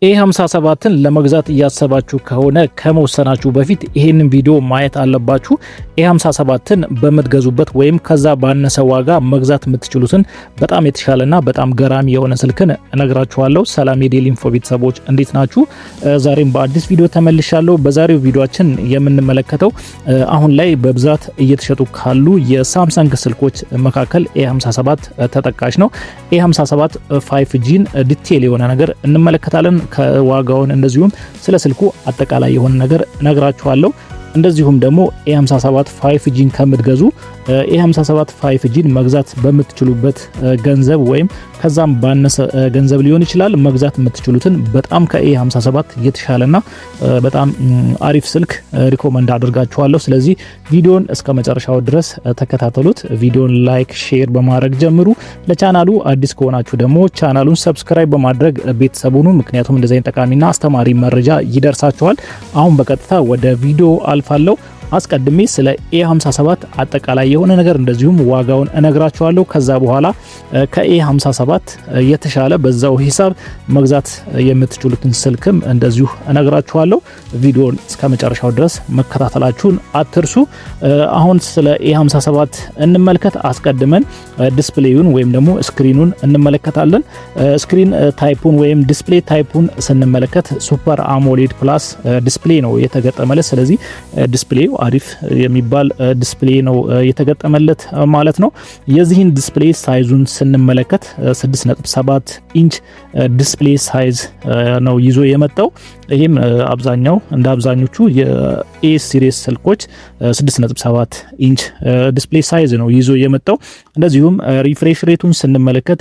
ኤ57ን ለመግዛት እያሰባችሁ ከሆነ ከመወሰናችሁ በፊት ይሄንን ቪዲዮ ማየት አለባችሁ። ኤ57ን በምትገዙበት ወይም ከዛ ባነሰ ዋጋ መግዛት የምትችሉትን በጣም የተሻለና በጣም ገራሚ የሆነ ስልክን እነግራችኋለሁ። ሰላም የዴሊ ኢንፎ ቤተሰቦች እንዴት ናችሁ? ዛሬም በአዲስ ቪዲዮ ተመልሻለሁ። በዛሬው ቪዲዮአችን የምንመለከተው አሁን ላይ በብዛት እየተሸጡ ካሉ የሳምሰንግ ስልኮች መካከል ኤ57 ተጠቃሽ ነው። ኤ57 5Gን ዲቴል የሆነ ነገር እንመለከታለን። ከዋጋውን እንደዚሁም ስለ ስልኩ አጠቃላይ የሆነ ነገር ነግራችኋለሁ። እንደዚሁም ደግሞ ኤ57 5Gን ከምትገዙ ኤ57 5Gን መግዛት በምትችሉበት ገንዘብ ወይም ከዛም ባነሰ ገንዘብ ሊሆን ይችላል መግዛት የምትችሉትን በጣም ከኤ57 የተሻለና በጣም አሪፍ ስልክ ሪኮመንድ አድርጋችኋለሁ። ስለዚህ ቪዲዮን እስከ መጨረሻው ድረስ ተከታተሉት። ቪዲዮን ላይክ፣ ሼር በማድረግ ጀምሩ። ለቻናሉ አዲስ ከሆናችሁ ደግሞ ቻናሉን ሰብስክራይብ በማድረግ ቤተሰቡን፣ ምክንያቱም እንደዚህ ጠቃሚና አስተማሪ መረጃ ይደርሳችኋል። አሁን በቀጥታ ወደ ቪዲዮ አልፋለሁ። አስቀድሜ ስለ ኤ57 አጠቃላይ የሆነ ነገር እንደዚሁም ዋጋውን እነግራችኋለሁ። ከዛ በኋላ ከኤ57 የተሻለ በዛው ሂሳብ መግዛት የምትችሉትን ስልክም እንደዚሁ እነግራችኋለሁ። ቪዲዮን እስከመጨረሻው ድረስ መከታተላችሁን አትርሱ። አሁን ስለ ኤ57 እንመልከት። አስቀድመን ዲስፕሌዩን ወይም ደግሞ ስክሪኑን እንመለከታለን። ስክሪን ታይፑን ወይም ዲስፕሌይ ታይፑን ስንመለከት ሱፐር አሞሌድ ፕላስ ዲስፕሌይ ነው የተገጠመለት። ስለዚህ ዲስፕሌዩ አሪፍ የሚባል ዲስፕሌይ ነው የተገጠመለት ማለት ነው። የዚህን ዲስፕሌይ ሳይዙን ስንመለከት 6.7 ኢንች ዲስፕሌይ ሳይዝ ነው ይዞ የመጣው። ይሄም እንደ አብዛኞቹ የኤ ሲሪስ ስልኮች 6.7 ኢንች ዲስፕሌይ ሳይዝ ነው ይዞ የመጣው። እንደዚሁም ሪፍሬሽ ሬቱን ስንመለከት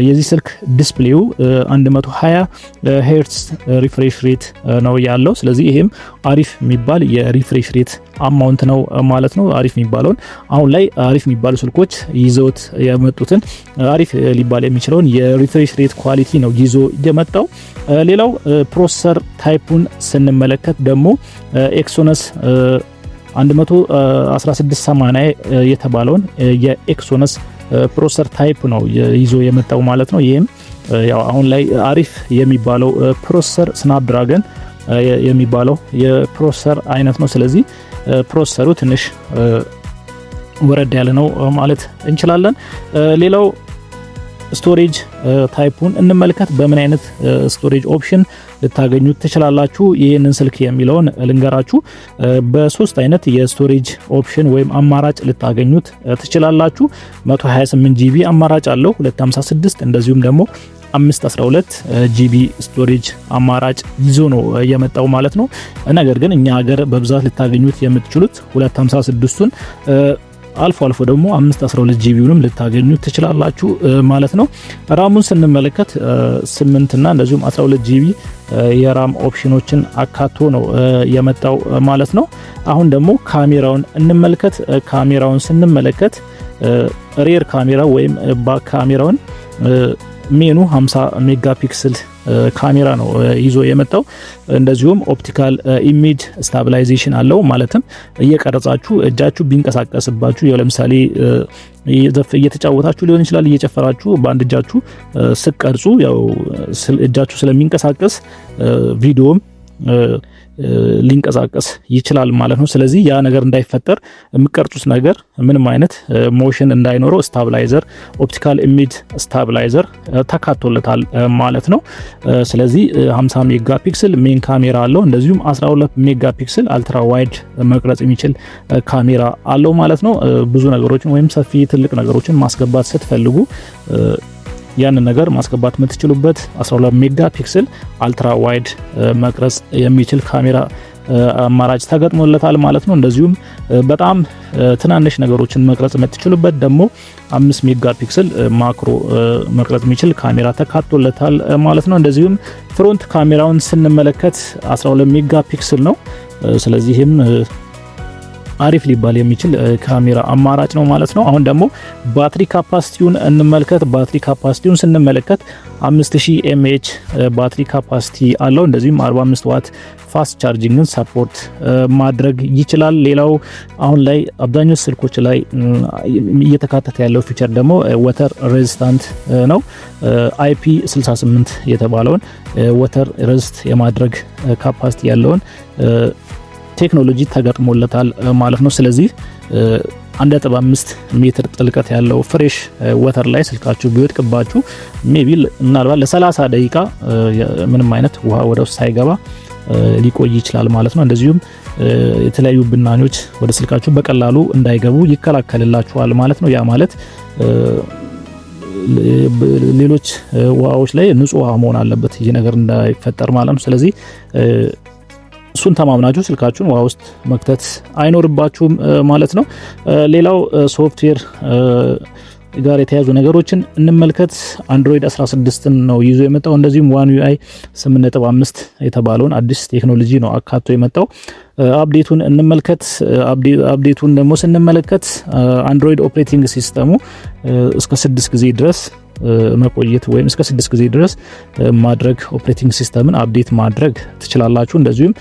የዚህ ስልክ ዲስፕሌዩ 120 ሄርትዝ ሪፍሬሽ ሬት ነው ያለው። ስለዚህ ይሄም አሪፍ የሚባል የሪፍሬሽ ሬት አማውንት ነው ማለት ነው። አሪፍ የሚባለውን አሁን ላይ አሪፍ የሚባሉ ስልኮች ይዘውት የመጡትን አሪፍ ሊባል የሚችለውን የሪፍሬሽ ሬት ኳሊቲ ነው ይዞ የመጣው። ሌላው ፕሮሰሰር ታይፑን ስንመለከት ደግሞ ኤክሶነስ 11680 የተባለውን የኤክሶነስ ፕሮሰሰር ታይፕ ነው ይዞ የመጣው ማለት ነው። ይሄም ያው አሁን ላይ አሪፍ የሚባለው ፕሮሰሰር ስናፕድራገን የሚባለው የፕሮሰሰር አይነት ነው። ስለዚህ ፕሮሰሰሩ ትንሽ ወረድ ያለ ነው ማለት እንችላለን። ሌላው ስቶሬጅ ታይፑን እንመልከት። በምን አይነት ስቶሬጅ ኦፕሽን ልታገኙት ትችላላችሁ ይህንን ስልክ የሚለውን ልንገራችሁ። በሶስት አይነት የስቶሬጅ ኦፕሽን ወይም አማራጭ ልታገኙት ትችላላችሁ። 128 ጂቢ አማራጭ አለው፣ 256 እንደዚሁም ደግሞ 512 ጂቢ ስቶሬጅ አማራጭ ይዞ ነው የመጣው ማለት ነው። ነገር ግን እኛ ሀገር በብዛት ልታገኙት የምትችሉት 256ቱን አልፎ አልፎ ደግሞ 512 ጂቢውንም ልታገኙት ትችላላችሁ ማለት ነው። ራሙን ስንመለከት 8 እና እንደዚሁም 12 ጂቢ የራም ኦፕሽኖችን አካቶ ነው የመጣው ማለት ነው። አሁን ደግሞ ካሜራውን እንመልከት። ካሜራውን ስንመለከት ሬር ካሜራ ወይም ባክ ካሜራውን ሜኑ 50 ሜጋፒክስል ካሜራ ነው ይዞ የመጣው። እንደዚሁም ኦፕቲካል ኢሜጅ ስታቢላይዜሽን አለው። ማለትም እየቀረጻችሁ እጃችሁ ቢንቀሳቀስባችሁ ለምሳሌ እየተጫወታችሁ ሊሆን ይችላል፣ እየጨፈራችሁ በአንድ እጃችሁ ስቀርጹ ያው እጃችሁ ስለሚንቀሳቀስ ቪዲዮም ሊንቀሳቀስ ይችላል ማለት ነው። ስለዚህ ያ ነገር እንዳይፈጠር የሚቀርጹት ነገር ምንም አይነት ሞሽን እንዳይኖረው ስታቢላይዘር ኦፕቲካል ኢሜጅ ስታቢላይዘር ተካቶለታል ማለት ነው። ስለዚህ 50 ሜጋፒክስል ሜን ካሜራ አለው። እንደዚሁም 12 ሜጋፒክስል አልትራ ዋይድ መቅረጽ የሚችል ካሜራ አለው ማለት ነው። ብዙ ነገሮችን ወይም ሰፊ ትልቅ ነገሮችን ማስገባት ስትፈልጉ ያንን ነገር ማስገባት የምትችሉበት 12 ሜጋፒክስል አልትራ ዋይድ መቅረጽ የሚችል ካሜራ አማራጭ ተገጥሞለታል ማለት ነው። እንደዚሁም በጣም ትናንሽ ነገሮችን መቅረጽ የምትችሉበት ደግሞ 5 ሜጋፒክስል ማክሮ መቅረጽ የሚችል ካሜራ ተካቶለታል ማለት ነው። እንደዚሁም ፍሮንት ካሜራውን ስንመለከት 12 ሜጋፒክስል ነው። ስለዚህም አሪፍ ሊባል የሚችል ካሜራ አማራጭ ነው ማለት ነው። አሁን ደግሞ ባትሪ ካፓሲቲውን እንመልከት። ባትሪ ካፓሲቲውን ስንመለከት 5000 mAh ባትሪ ካፓሲቲ አለው። እንደዚሁም 45 ዋት ፋስት ቻርጂንግን ሰፖርት ማድረግ ይችላል። ሌላው አሁን ላይ አብዛኞቹ ስልኮች ላይ እየተካተተ ያለው ፊቸር ደግሞ ወተር ሬዚስታንት ነው። IP68 የተባለውን ወተር ሬዚስት የማድረግ ካፓሲቲ ያለውን ቴክኖሎጂ ተገጥሞለታል ማለት ነው። ስለዚህ 1.5 ሜትር ጥልቀት ያለው ፍሬሽ ወተር ላይ ስልካችሁ ቢወድቅባችሁ ሜቢ ምናልባት ለ30 ደቂቃ ምንም አይነት ውሃ ወደ ውስጥ ሳይገባ ሊቆይ ይችላል ማለት ነው። እንደዚሁም የተለያዩ ብናኞች ወደ ስልካችሁ በቀላሉ እንዳይገቡ ይከላከልላችኋል ማለት ነው። ያ ማለት ሌሎች ውሃዎች ላይ ንጹህ ውሃ መሆን አለበት ይሄ ነገር እንዳይፈጠር ማለት ነው። ስለዚህ እሱን ተማምናችሁ ስልካችሁን ውሃ ውስጥ መክተት አይኖርባችሁም ማለት ነው። ሌላው ሶፍትዌር ጋር የተያዙ ነገሮችን እንመልከት። አንድሮይድ 16ን ነው ይዞ የመጣው። እንደዚሁም ዋን ዩአይ 8.5 የተባለውን አዲስ ቴክኖሎጂ ነው አካቶ የመጣው። አፕዴቱን እንመልከት። አፕዴቱን ደግሞ ስንመለከት አንድሮይድ ኦፕሬቲንግ ሲስተሙ እስከ 6 ጊዜ ድረስ መቆየት ወይም እስከ 6 ጊዜ ድረስ ማድረግ ኦፕሬቲንግ ሲስተምን አፕዴት ማድረግ ትችላላችሁ። እንደዚሁም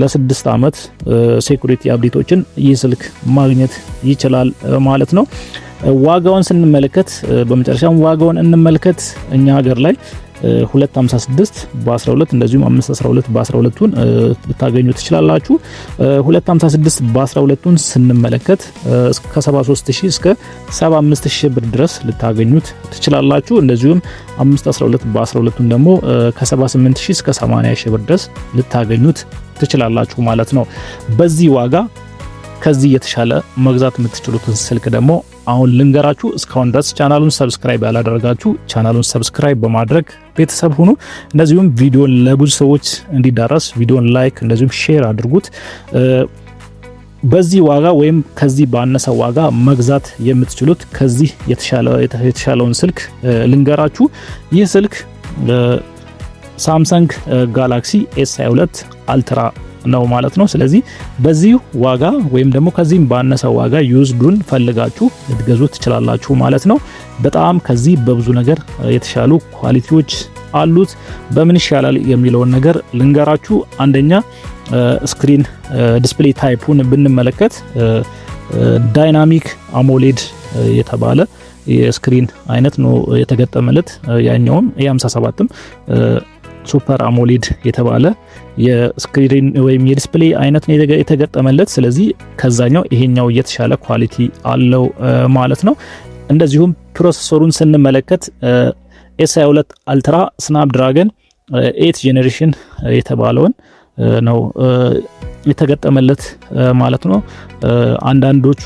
ለ6 አመት ሴኩሪቲ አፕዴቶችን ይህ ስልክ ማግኘት ይችላል ማለት ነው። ዋጋውን ስንመለከት በመጨረሻም ዋጋውን እንመልከት። እኛ ሀገር ላይ 256 በ12 እንደዚሁም 512 በ12ቱን ልታገኙ ትችላላችሁ። 256 በ12ቱን ስንመለከት እስከ 73000 እስከ 75000 ብር ድረስ ልታገኙት ትችላላችሁ። እንደዚሁም 512 በ12ቱን ደግሞ ከ78000 እስከ 80000 ብር ድረስ ልታገኙት ትችላላችሁ ማለት ነው። በዚህ ዋጋ ከዚህ የተሻለ መግዛት የምትችሉትን ስልክ ደግሞ አሁን ልንገራችሁ። እስካሁን ድረስ ቻናሉን ሰብስክራይብ ያላደረጋችሁ ቻናሉን ሰብስክራይብ በማድረግ ቤተሰብ ሁኑ። እንደዚሁም ቪዲዮን ለብዙ ሰዎች እንዲዳረስ ቪዲዮን ላይክ እንደዚሁም ሼር አድርጉት። በዚህ ዋጋ ወይም ከዚህ ባነሰ ዋጋ መግዛት የምትችሉት ከዚህ የተሻለውን ስልክ ልንገራችሁ። ይህ ስልክ ሳምሰንግ ጋላክሲ S22 አልትራ ነው ማለት ነው። ስለዚህ በዚህ ዋጋ ወይም ደግሞ ከዚህም ባነሰ ዋጋ ዩዝዱን ፈልጋችሁ ልትገዙ ትችላላችሁ ማለት ነው። በጣም ከዚህ በብዙ ነገር የተሻሉ ኳሊቲዎች አሉት። በምን ይሻላል የሚለውን ነገር ልንገራችሁ። አንደኛ ስክሪን ዲስፕሌይ ታይፑን ብንመለከት ዳይናሚክ አሞሌድ የተባለ የስክሪን አይነት ነው የተገጠመለት። ያኛውም የ57ም ሱፐር አሞሌድ የተባለ የስክሪን ወይም የዲስፕሌይ አይነት ነው የተገጠመለት። ስለዚህ ከዛኛው ይሄኛው የተሻለ ኳሊቲ አለው ማለት ነው። እንደዚሁም ፕሮሰሰሩን ስንመለከት S22 አልትራ ስናፕድራገን 8 ጄኔሬሽን የተባለውን ነው የተገጠመለት ማለት ነው። አንዳንዶቹ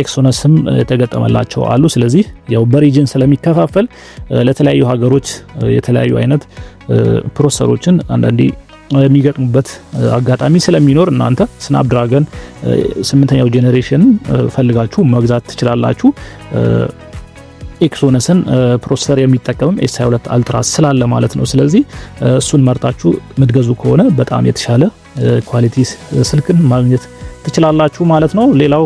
ኤክሶነስም የተገጠመላቸው አሉ። ስለዚህ ያው በሪጅን ስለሚከፋፈል ለተለያዩ ሀገሮች የተለያዩ አይነት ፕሮሰሰሮችን አንዳንዴ የሚገጥሙበት አጋጣሚ ስለሚኖር እናንተ ስናፕድራገን 8ኛው ጄኔሬሽን ፈልጋችሁ መግዛት ትችላላችሁ። ኤክሶነስን ፕሮሰሰር የሚጠቀምም S22 አልትራ ስላለ ማለት ነው። ስለዚህ እሱን መርጣችሁ የምትገዙ ከሆነ በጣም የተሻለ ኳሊቲ ስልክን ማግኘት ትችላላችሁ ማለት ነው። ሌላው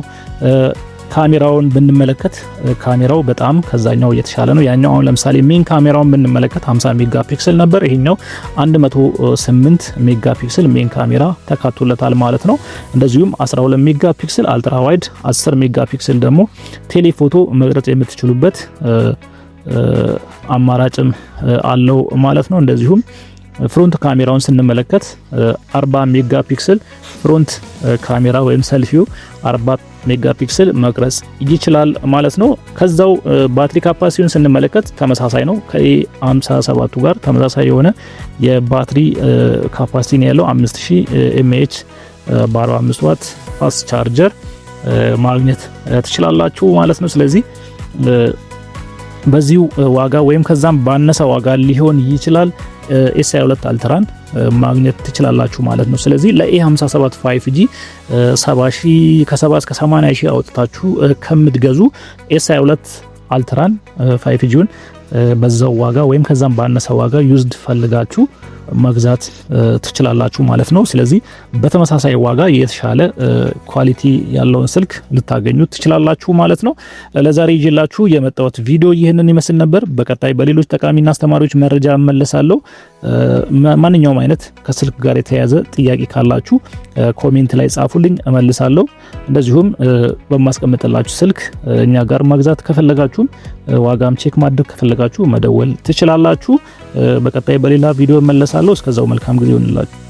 ካሜራውን ብንመለከት ካሜራው በጣም ከዛኛው የተሻለ ነው። ያኛው አሁን ለምሳሌ ሜን ካሜራውን ብንመለከት 50 ሜጋ ፒክሰል ነበር። ይሄኛው 108 ሜጋ ፒክሰል ሜን ካሜራ ተካቶለታል ማለት ነው። እንደዚሁም 12 ሜጋ ፒክሰል አልትራ ዋይድ፣ 10 ሜጋ ፒክሰል ደግሞ ቴሌፎቶ መቅረጽ የምትችሉበት አማራጭም አለው ማለት ነው። እንደዚሁም ፍሮንት ካሜራውን ስንመለከት 40 ሜጋ ፒክሰል ፍሮንት ካሜራ ወይም ሰልፊው 40 ሜጋ ፒክሰል መቅረጽ ይችላል ማለት ነው። ከዛው ባትሪ ካፓሲቲውን ስንመለከት ተመሳሳይ ነው። ከ57ቱ ጋር ተመሳሳይ የሆነ የባትሪ ካፓሲቲ ነው ያለው። 5000 mAh በ45 ዋት ፋስት ቻርጀር ማግኘት ትችላላችሁ ማለት ነው። ስለዚህ በዚሁ ዋጋ ወይም ከዛም ባነሰ ዋጋ ሊሆን ይችላል S22 አልትራን ማግኘት ትችላላችሁ ማለት ነው። ስለዚህ ለA57 5G 70,000 ከ70 እስከ 80,000 አውጥታችሁ ከምትገዙ S22 አልትራን 5Gውን በዛው ዋጋ ወይም ከዛም ባነሰ ዋጋ ዩዝድ ፈልጋችሁ መግዛት ትችላላችሁ ማለት ነው። ስለዚህ በተመሳሳይ ዋጋ የተሻለ ኳሊቲ ያለውን ስልክ ልታገኙ ትችላላችሁ ማለት ነው። ለዛሬ ይዤላችሁ የመጣሁት ቪዲዮ ይህንን ይመስል ነበር። በቀጣይ በሌሎች ጠቃሚና አስተማሪዎች መረጃ እመለሳለሁ። ማንኛውም አይነት ከስልክ ጋር የተያያዘ ጥያቄ ካላችሁ ኮሜንት ላይ ጻፉልኝ፣ እመልሳለሁ። እንደዚሁም በማስቀምጥላችሁ ስልክ እኛ ጋር መግዛት ከፈለጋችሁም ዋጋም ቼክ ማድረግ ከፈለጋችሁ መደወል ትችላላችሁ። በቀጣይ በሌላ ቪዲዮ እመለሳለሁ። እስከዛው መልካም ጊዜ ይሁንላችሁ።